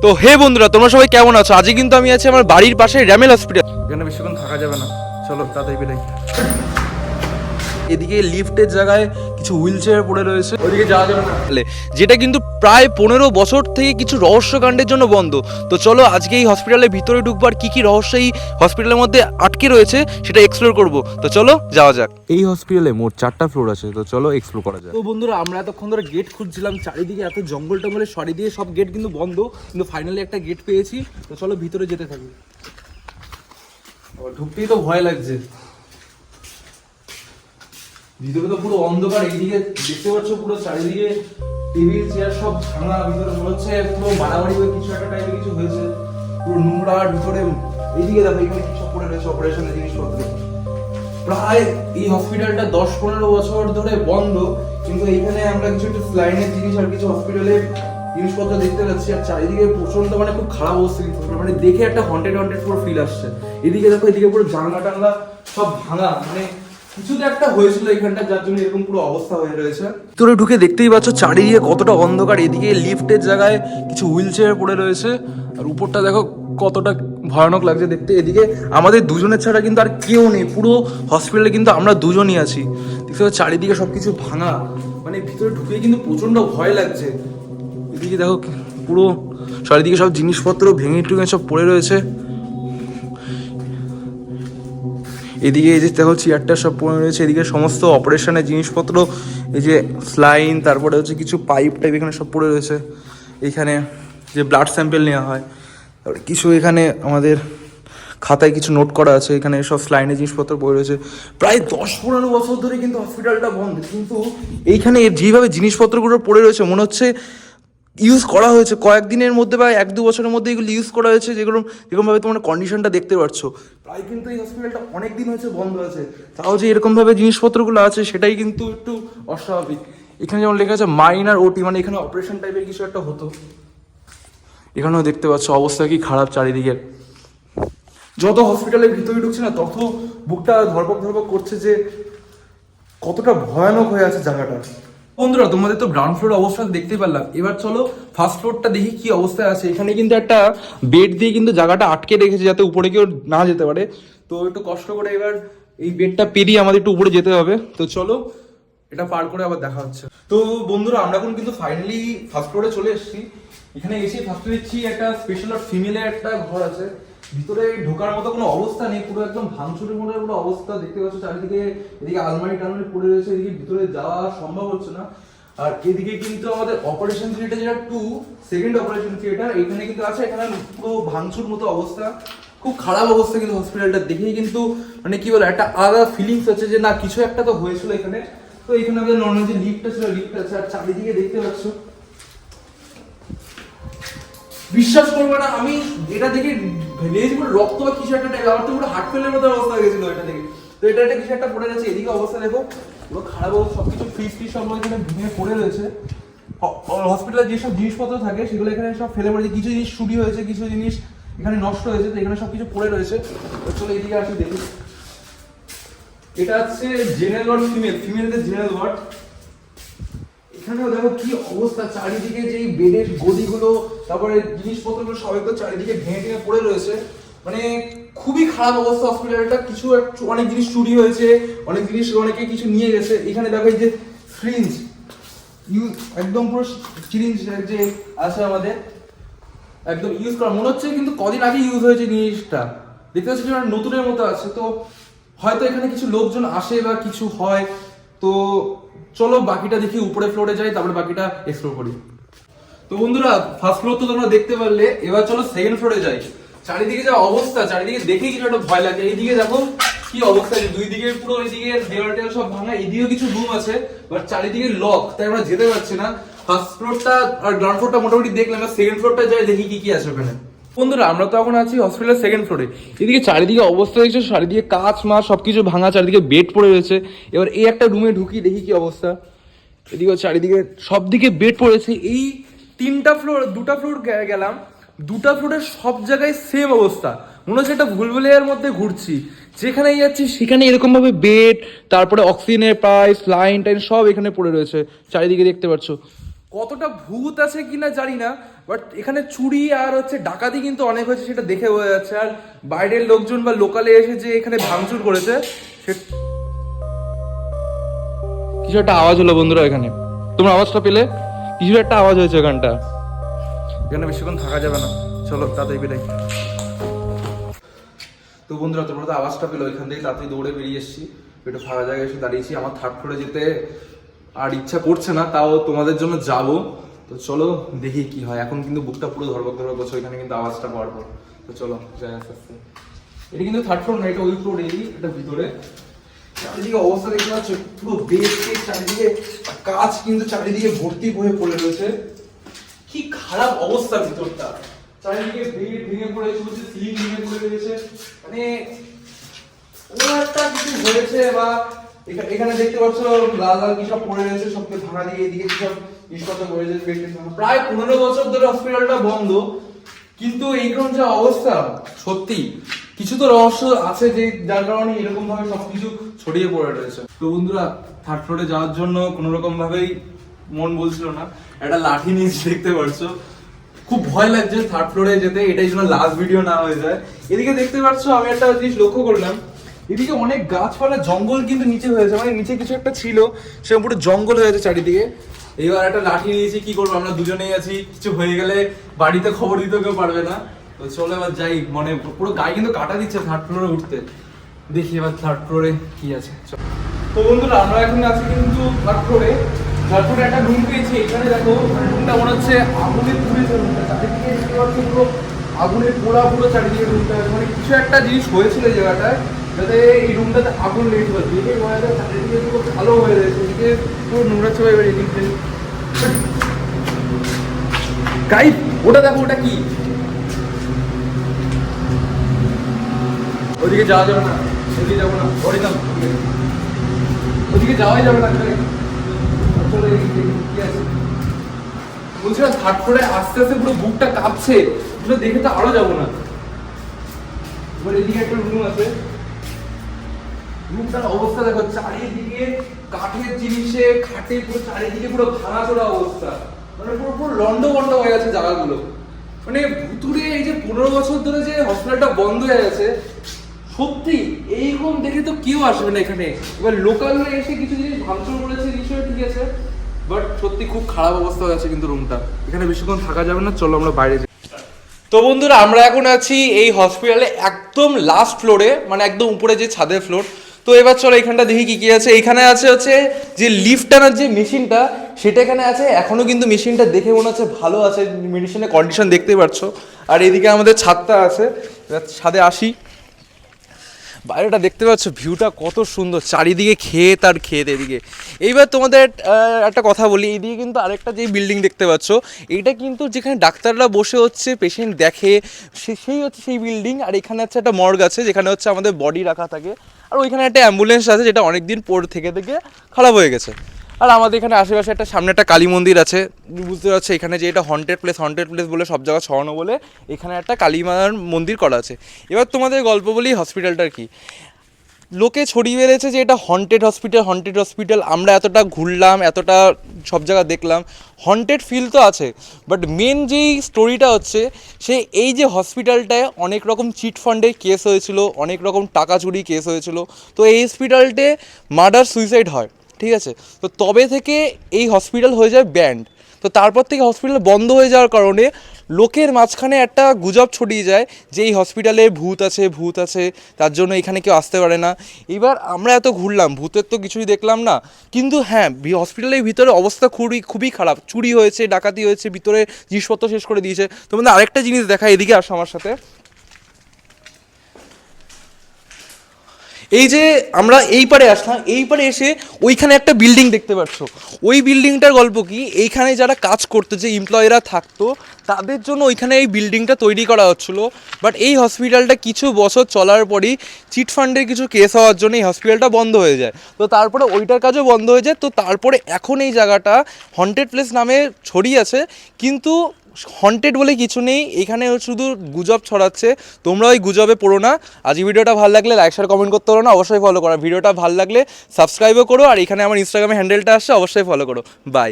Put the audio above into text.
তো হে বন্ধুরা, তোমরা সবাই কেমন আছো? আজকে কিন্তু আমি আছি আমার বাড়ির পাশে র্যামেল হসপিটাল। এখানে বেশিক্ষণ থাকা যাবে না, চলো তাড়াতাড়ি বেরাই। এদিকে লিফটের জায়গায় কিছু হুইল চেয়ার পড়ে রয়েছে, ওইদিকে যাওয়া যাবে না, যেটা কিন্তু প্রায় 15 বছর থেকে কিছু রহস্যকাণ্ডের জন্য বন্ধ। তো চলো আজকে এই হসপিটালের ভিতরে ঢুকবার কি কি রহস্য এই হসপিটালের মধ্যে আটকে রয়েছে সেটা এক্সপ্লোর করব। তো চলো যাওয়া যাক। এই হসপিটালে মোট 4টা ফ্লোর আছে, তো চলো এক্সপ্লোর করা যাক। তো বন্ধুরা, আমরা এতক্ষণ ধরে গেট খুঁজছিলাম, চারিদিকে এত জঙ্গল টঙ্গলের সরি দিয়ে সব গেট কিন্তু বন্ধ, কিন্তু ফাইনালি একটা গেট পেয়েছি। তো চলো ভিতরে যেতে থাকি। ঢুকতেই তো ভয় লাগছে, ভিতরে তো পুরো অন্ধকার। এইদিকে দেখতে পাচ্ছ পুরো চারিদিকে টেবিল চেয়ার সব ভাঙা, ভিতরে মনে হচ্ছে পুরো মারামারি বা কিছু একটা টাইপের কিছু হয়েছে, পুরো নোংরা ভিতরে। এইদিকে দেখো এখানে কি সব পড়ে রয়েছে অপারেশনের জিনিসপত্র। প্রায় এই হসপিটালটা 10-15 বছর ধরে বন্ধ, কিন্তু এইখানে আমরা কিছু একটু স্লাইনের জিনিস আর কিছু হসপিটালের জিনিসপত্র দেখতে পাচ্ছি। আর চারিদিকে প্রচন্ড মানে খুব খারাপ অবস্থা, মানে দেখে একটা হন্টেড পুরো ফিল আসছে। এদিকে দেখো, এদিকে পুরো জানলা টানলা সব ভাঙা, মানে কিছু তো একটা হয়েছিল এখানটা, যার জন্য এরকম পুরো অবস্থা হয়ে রয়েছে। তোরে ঢুকে দেখতেই পাচ্ছ চারিদিকে কতটা অন্ধকার। এদিকে লিফটের জায়গায় কিছু হুইল চেয়ার পড়ে রয়েছে, আর উপরটা দেখো কতটা ভয়ানক লাগছে দেখতে। এদিকে আমাদের দুজনের ছাড়া কিন্তু আর কেউ নেই, পুরো হসপিটালে কিন্তু আমরা দুজনই আছি। দেখতে পাচ্ছ চারিদিকে সবকিছু ভাঙা, মানে ভিতরে ঢুকে কিন্তু প্রচন্ড ভয় লাগছে। এদিকে দেখো পুরো চারিদিকে সব জিনিসপত্র ভেঙে টুঙে সব পড়ে রয়েছে। এদিকে এই যে দেখো চেয়ারটা সব পড়ে রয়েছে, এদিকে সমস্ত অপারেশনের জিনিসপত্র, এই যে স্লাইন, তারপরে হচ্ছে কিছু পাইপ টাইপ এখানে সব পড়ে রয়েছে। এইখানে যে ব্লাড স্যাম্পেল নেওয়া হয়, তারপরে কিছু এখানে আমাদের খাতায় কিছু নোট করা আছে। এখানে সব স্লাইনের জিনিসপত্র পড়ে রয়েছে। প্রায় 10-15 বছর ধরে কিন্তু হসপিটালটা বন্ধ, কিন্তু এইখানে যেভাবে জিনিসপত্রগুলো পড়ে রয়েছে মনে হচ্ছে ইউজ করা হয়েছে কয়েকদিনের মধ্যে বা 1-2 বছরের মধ্যে এগুলো ইউজ করা হয়েছে, যেরকমভাবে তোমরা কন্ডিশনটা দেখতে পাচ্ছ। প্রায় কিন্তু এই হসপিটালটা অনেক দিন হয়েছে বন্ধ আছে, তাও যে এরকমভাবে জিনিসপত্রগুলো আছে সেটাই কিন্তু একটু অস্বাভাবিক। এখানে যেমন লেখা আছে মাইনার ওটি, মানে এখানে অপারেশন টাইপের কিছু একটা হতো। এখানেও দেখতে পাচ্ছ অবস্থা কি খারাপ চারিদিকের। যত হসপিটালের ভিতরে ঢুকছে না, তত বুকটা ধরপক ধরপক করছে যে কতটা ভয়ানক হয়ে আছে জায়গাটা। বন্ধুরা, তোমাদের তো গ্রাউন্ড ফ্লোর অবস্থা দেখতেই পারলাম, এবার চলো ফার্স্ট ফ্লোরটা দেখি কি অবস্থায় আছে। এখানে কিন্তু একটা বেড দিয়ে কিন্তু জায়গাটা আটকে রেখেছে যাতে উপরে কেউ না যেতে পারে। তো একটু কষ্ট করে এবার এই বেডটা পেরিয়ে আমাদের একটু উপরে যেতে হবে। তো চলো এটা পার করে আবার দেখা হচ্ছে। তো বন্ধুরা, আমরা এখন কিন্তু ফাইনালি ফার্স্ট ফ্লোরে চলে এসেছি। এখানে এসে ফার্স্টে দেখছি একটা স্পেশাল আর ফিমেলের একটা ঘর আছে। ভিতরে ঢোকার মতো কোনো অবস্থা নেই, পুরো একদম ভাঙচুরের মতো পুরো অবস্থা দেখতে পাচ্ছ চারিদিকে। এদিকে আলমারি টালমারি পড়ে রয়েছে, এদিকে ভিতরে যাওয়া সম্ভব হচ্ছে না। আর এদিকে কিন্তু আমাদের অপারেশন থিয়েটার যেটা 2 সেকেন্ড অপারেশন থিয়েটার, এখানে কিন্তু আছে। এখানে পুরো ভাঙচুর মতো অবস্থা, খুব খারাপ অবস্থা। কিন্তু হসপিটালটা দেখেই কিন্তু মানে কি বলে একটা আলাদা ফিলিংস হচ্ছে যে না কিছু একটা তো হয়েছিল এখানে। তো এখানে আমাদের নর্মাল যে লিফটটা ছিল, লিফট আছে। আর চারিদিকে দেখতে পাচ্ছ, বিশ্বাস করবে না, আমি এটা দেখে ভেবেছি পুরো রক্ত বা কিছু একটা টাইপ, আমার তো পুরো হার্ট ফেলের মতো অবস্থা হয়ে গেছিল এটা দেখে। তো এটা একটা কিছু একটা পড়ে যাচ্ছে। এদিকে অবস্থা দেখো পুরো খারাপ অবস্থা, সবকিছু ফ্রিজ ফ্রিজ সব এখানে ভেঙে পড়ে রয়েছে। হসপিটালে যেসব জিনিসপত্র থাকে সেগুলো এখানে সব ফেলে পড়েছে, কিছু জিনিস চুরি হয়েছে, কিছু জিনিস এখানে নষ্ট হয়েছে। তো এখানে সবকিছু পড়ে রয়েছে। তো চলো এদিকে আসি দেখি। এটা হচ্ছে জেনারেল ওয়ার্ড, ফিমেলদের জেনারেল ওয়ার্ড। এখানেও দেখো কি অবস্থা, চারিদিকে যে বেডের গদিগুলো, তারপরে জিনিসপত্রগুলো সব একটু চারিদিকে ভেঙে ভেঙে পড়ে রয়েছে। মানে খুবই খারাপ অবস্থা হসপিটালটা। কিছু অনেক জিনিস চুরি হয়েছে, অনেক জিনিস অনেকে কিছু নিয়ে গেছে। এখানে দেখো এই যে সিরিঞ্জ একদম পুরো সিরিঞ্জ যে আছে আমাদের একদম ইউজ করা মনে হচ্ছে, কিন্তু কদিন আগে ইউজ হয়েছে জিনিসটা। দেখতে পাচ্ছি নতুনের মতো আছে। তো হয়তো এখানে কিছু লোকজন আসে বা কিছু হয়। তো চলো বাকিটা দেখি, উপরে ফ্লোরে যাই, তারপরে বাকিটা এক্সপ্লোর করি। তো বন্ধুরা, ফার্স্ট ফ্লোর তো তোমরা দেখতে পারলে, এবার চলো সেকেন্ড ফ্লোরে যাই। চারিদিকে যা অবস্থা, চারিদিকে দেখেই কিছু একটা ভয় লাগে। এইদিকে দেখো কি অবস্থা, দুই দিকে পুরো এইদিকে দেওয়াল টেয়াল সব ভাঙা, এদিকেও কিছু রুম আছে বাট চারিদিকে লক, তাই আমরা যেতে পারছি না। ফার্স্ট ফ্লোরটা আর গ্রাউন্ড ফ্লোরটা মোটামুটি দেখলাম, সেকেন্ড ফ্লোরটা যাই দেখি কি কি আছে ওখানে। বন্ধুরা, আমরা তো এখন আছি হসপিটালের সেকেন্ড ফ্লোরে। এদিকে চারিদিকে অবস্থা দেখছো, চারিদিকে কাঁচ মাছ সবকিছু ভাঙা, চারিদিকে বেড পড়ে রয়েছে। এবার এই একটা রুমে ঢুকি দেখি কি অবস্থা। এদিকে চারিদিকে সব দিকে বেড পড়েছে। এই 3টা ফ্লোর, 2টা ফ্লোর গেলাম, 2টা ফ্লোরের সব জায়গায় সেম অবস্থা। মনে হচ্ছে একটা ভুলভুলিয়ার মধ্যে ঘুরছি, যেখানেই যাচ্ছি সেখানে এরকম ভাবে বেড, তারপরে অক্সিজেনের পাইপ, লাইন টাইন সব এখানে পড়ে রয়েছে চারিদিকে দেখতে পাচ্ছ। কতটা ভূত আছে কিনা জানি না, বাট এখানে চুরি আর হচ্ছে ডাকাতি কিন্তু অনেক হয়েছে, সেটা দেখে বোঝা যাচ্ছে। আর বাইরের লোকজন বা লোকালে এসে যে এখানে ভাঙচুর করেছে, কিছু একটা আওয়াজ হলো বন্ধুরা, এখানে তোমরা আওয়াজটা পেলে? কিছু একটা আওয়াজ হয়েছে এখানটা, এখানে বেশিক্ষণ থাকা যাবে না, চলো তাড়াতাড়ি বেরাই। তো বন্ধুরা তোমরা তো আওয়াজটা পেলো, এখান থেকে তাড়াতাড়ি দৌড়ে বেরিয়ে এসেছি, একটু ফাঁকা জায়গায় এসে দাঁড়িয়েছি। আমার থার্ড ফ্লোরে যেতে আর ইচ্ছা করছে না, তাও তোমাদের জন্য যাব। তো চলো দেখি কি হয়। এখন কিন্তু বুকটা পুরো ধরবক করছে ওইখানে কিন্তু আওয়াজটা পাওয়ার পর। তো চলো যাই আস্তে আস্তে। এটা কিন্তু থার্ড ফ্লোর না, এটা ওই ফ্লোর, এটা ভিতরে। চারিদিকে অবস্থা দেখতে পাচ্ছ, পুরো বেড টেড চারিদিকে, কাজ কিন্তু চারিদিকে ভর্তি হয়ে পড়ে রয়েছে। কি খারাপ অবস্থা ভিতরটা, চারিদিকে বেড ভেঙে পড়েছে, সিলিং ভেঙে পড়ে রয়েছে, মানে কোনো একটা কিছু হয়েছে। বা এখানে দেখতে পাচ্ছ লাল লাল কি সব পড়ে রয়েছে, সবকে ভাঙা দিয়ে এদিকে সব জিনিসপত্র পড়ে রয়েছে। প্রায় 15 বছর ধরে হসপিটালটা বন্ধ, কিন্তু এইরকম যে অবস্থা, সত্যি কিছু তো রহস্য আছে যে যার কারণে এরকম ভাবে সবকিছু ছড়িয়ে পড়ে রয়েছে। তো বন্ধুরা থার্ড ফ্লোরে যাওয়ার জন্য কোনো রকম ভাবেই মন বলছিল না, একটা লাঠি নিয়েছি দেখতে পাচ্ছ, খুব ভয় লাগছে থার্ড ফ্লোরে যেতে, এটাই জন্য লাস্ট ভিডিও না হয়ে যায়। এদিকে দেখতে পাচ্ছ আমি একটা জিনিস লক্ষ্য করলাম, এদিকে অনেক গাছপালা জঙ্গল কিন্তু নিচে হয়েছে, মানে নিচে কিছু একটা ছিল, সেরকম পুরো জঙ্গল হয়েছে চারিদিকে। এবার একটা লাঠি নিয়েছি, কি করবো, আমরা দুজনেই আছি, কিছু হয়ে গেলে বাড়িতে খবর দিতে কেউ পারবে না। তো চলো এবার যাই, মানে পুরো গায়ে কিন্তু কাটা দিচ্ছে থার্ড ফ্লোরে উঠতে। দেখি এবার থার্ড ফ্লোরে কি আছে। তো বন্ধুরা আমরা এখন আছি কিন্তু থার্ড ফ্লোরে। থার্ড ফ্লোরে একটা রুম পেয়েছি, এখানে দেখো রুমটা মনে হচ্ছে আগুনের পুড়েছে, রুমটা চারিদিকে দেখতে পাচ্ছি পুরো আগুনের পোড়া, পুরো চারিদিকে রুমটা, মানে কিছু একটা জিনিস হয়েছিল এই জায়গাটায়, যাতে এই রুমটাতে আগুন লেগে ছিল। দেখে বোঝা যায় চারিদিকে পুরো ভালো হয়ে গেছে, এদিকে পুরো নোংরা ছড়ে এবার এদিকে। গাইড ওটা দেখো, ওটা কি? ওদিকে যাওয়া যাবে না, ওদিকে যাবো না, ওদিকে যাওয়াই যাবে না। কি আছে বলছিলাম, থার্ড ফ্লোরে আস্তে আস্তে পুরো বুকটা কাঁপছে, দেখে তো আরো যাবো না। এবার এদিকে একটা রুম আছে, রুমটার অবস্থা দেখো, চারিদিকে কাঠের জিনিসে, খাটে পুরো চারিদিকে পুরো ভাঙাচোরা অবস্থা, মানে পুরো পুরো লন্ডভন্ড হয়ে গেছে জায়গাগুলো। মানে ভুতুড়ে এই যে 15 বছর ধরে যে হসপিটালটা বন্ধ হয়ে গেছে, সত্যি এইরকম দেখে তো কেউ আসবে না এখানে। এবার লোকালরা এসে কিছু জিনিস ভাঙচুর করেছে নিশ্চয়ই, ঠিক আছে, বাট সত্যি খুব খারাপ অবস্থা হয়ে আছে কিন্তু রুমটা, এখানে বেশিক্ষণ থাকা যাবে না, চলো আমরা বাইরে যাই। তো বন্ধুরা আমরা এখন আছি এই হসপিটালে একদম লাস্ট ফ্লোরে, মানে একদম উপরে যে ছাদের ফ্লোর। তো এবার চলো এখানটা দেখি কি কি আছে। এখানে আছে হচ্ছে যে লিফট টানার যে মেশিনটা, সেটা এখানে আছে। এখনো কিন্তু মেশিনটা দেখে মনে হচ্ছে ভালো আছে, মেডিসিনের কন্ডিশন দেখতেই পাচ্ছ। আর এদিকে আমাদের ছাদটা আছে, এবার ছাদে আসি। বাইরেটা দেখতে পাচ্ছ, ভিউটা কত সুন্দর, চারিদিকে ক্ষেত আর ক্ষেত এদিকে। এইবার তোমাদের একটা কথা বলি, এইদিকে কিন্তু আরেকটা যে বিল্ডিং দেখতে পাচ্ছ, এইটা কিন্তু যেখানে ডাক্তাররা বসে হচ্ছে পেশেন্ট দেখে, সেই হচ্ছে সেই বিল্ডিং। আর এখানে হচ্ছে একটা মর্গ আছে, যেখানে হচ্ছে আমাদের বডি রাখা থাকে। আর ওইখানে একটা অ্যাম্বুলেন্স আছে, যেটা অনেকদিন পর থেকে খারাপ হয়ে গেছে। আর আমাদের এখানে আশেপাশে একটা সামনে একটা কালী মন্দির আছে, বুঝতে পারছো এখানে যে এটা হন্টেড প্লেস বলে সব জায়গা ছড়ানো বলে এখানে একটা কালী মার মন্দির করা আছে। এবার তোমাদের গল্প বলি হসপিটালটার কি। লোকে ছড়িয়ে বেড়েছে যে এটা হন্টেড হসপিটাল। আমরা এতটা ঘুরলাম, এতটা সব জায়গা দেখলাম, হন্টেড ফিল তো আছে, বাট মেন যেই স্টোরিটা হচ্ছে সে এই যে হসপিটালটায় অনেক রকম চিট ফান্ডের কেস হয়েছিল, অনেক রকম টাকা চুরি কেস হয়েছিল। তো এই হসপিটালটে মার্ডার সুইসাইড হয়, ঠিক আছে। তো তবে থেকে এই হসপিটাল হয়ে যায় ব্যান্ড। তো তারপর থেকে হসপিটাল বন্ধ হয়ে যাওয়ার কারণে লোকের মাঝখানে একটা গুজব ছড়িয়ে যায় যে এই হসপিটালে ভূত আছে, তার জন্য এখানে কেউ আসতে পারে না। এবার আমরা এত ঘুরলাম, ভূতের তো কিছুই দেখলাম না, কিন্তু হ্যাঁ হসপিটালের ভিতরে অবস্থা খুবই খারাপ, চুরি হয়েছে, ডাকাতি হয়েছে, ভিতরে জিনিসপত্র শেষ করে দিয়েছে। তোমাদের আরেকটা জিনিস দেখা, এদিকে আসো আমার সাথে। এই যে আমরা এই পারে আসলাম, এই পারে এসে ওইখানে একটা বিল্ডিং দেখতে পাচ্ছ। ওই বিল্ডিংটার গল্প কি, এইখানে যারা কাজ করতো, যে এমপ্লয়িরা থাকতো, তাদের জন্য ওইখানে এই বিল্ডিংটা তৈরি করা হচ্ছিলো। বাট এই হসপিটালটা কিছু বছর চলার পরই চিটফান্ডের কিছু কেস হওয়ার জন্য এই হসপিটালটা বন্ধ হয়ে যায়। তো তারপরে ওইটার কাজও বন্ধ হয়ে যায়। তো তারপরে এখন এই জায়গাটা হন্টেড প্লেস নামে ছড়িয়ে আছে, কিন্তু হন্টেড বলে কিছু নেই, এখানে শুধু গুজব ছড়াচ্ছে। তোমরা ওই গুজবে পড়ো না। আজ ভিডিওটা ভালো লাগলে লাইক শেয়ার কমেন্ট করতে পারো না, অবশ্যই ফলো করো। ভিডিওটা ভালো লাগলে সাবস্ক্রাইবও করো, আর এখানে আমার ইনস্টাগ্রামে হ্যান্ডেলটা আসছে, অবশ্যই ফলো করো। বাই।